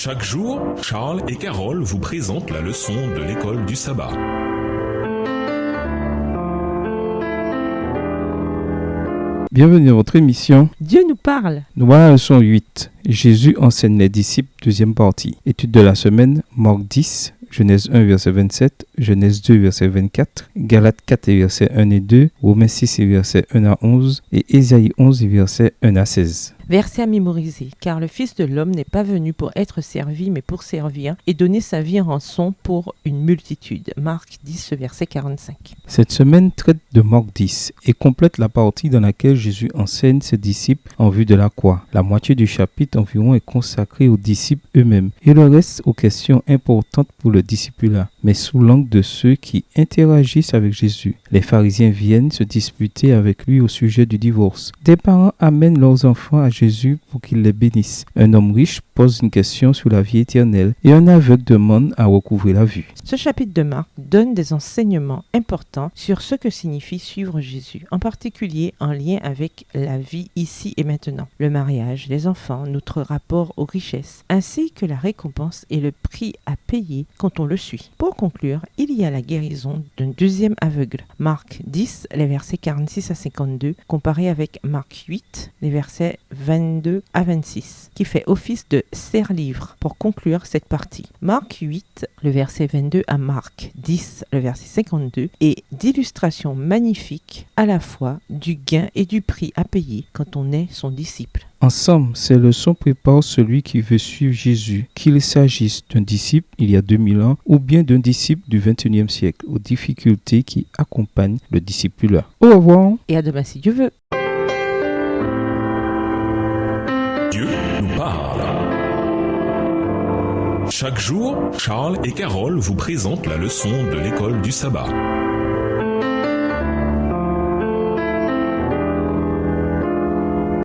Chaque jour, Charles et Carole vous présentent la leçon de l'école du sabbat. Bienvenue dans votre émission. Dieu nous parle. Nous voilà à la leçon 8. Jésus enseigne les disciples, deuxième partie. Étude de la semaine, Marc 10, Genèse 1, verset 27, Genèse 2, verset 24, Galates 4, verset 1 et 2, Romains 6, verset 1 à 11 et Ésaïe 11, verset 1 à 16. Verset à mémoriser, car le Fils de l'homme n'est pas venu pour être servi, mais pour servir et donner sa vie en rançon pour une multitude. Marc 10, verset 45. Cette semaine traite de Marc 10 et complète la partie dans laquelle Jésus enseigne ses disciples en vue de la croix. La moitié du chapitre environ est consacrée aux disciples eux-mêmes et le reste aux questions importantes pour le discipulat, mais sous l'angle de ceux qui interagissent avec Jésus. Les pharisiens viennent se disputer avec lui au sujet du divorce. Des parents amènent leurs enfants à Jésus pour qu'il les bénisse. Un homme riche pose une question sur la vie éternelle et un aveugle demande à recouvrer la vue. Ce chapitre de Marc donne des enseignements importants sur ce que signifie suivre Jésus, en particulier en lien avec la vie ici et maintenant, le mariage, les enfants, notre rapport aux richesses, ainsi que la récompense et le prix à payer quand on le suit. Pour conclure, il y a la guérison d'un deuxième aveugle. Marc 10, les versets 46 à 52, comparé avec Marc 8, les versets 22 à 26, qui fait office de serre-livre pour conclure cette partie. Marc 8, le verset 22 à Marc 10, le verset 52, est d'illustration magnifique à la fois du gain et du prix à payer quand on est son disciple. Ensemble, ces leçons préparent celui qui veut suivre Jésus, qu'il s'agisse d'un disciple il y a 2000 ans ou bien d'un disciple du 21e siècle, aux difficultés qui accompagnent le discipulat. Au revoir et à demain si Dieu veut. Dieu nous parle. Chaque jour, Charles et Carole vous présentent la leçon de l'école du sabbat.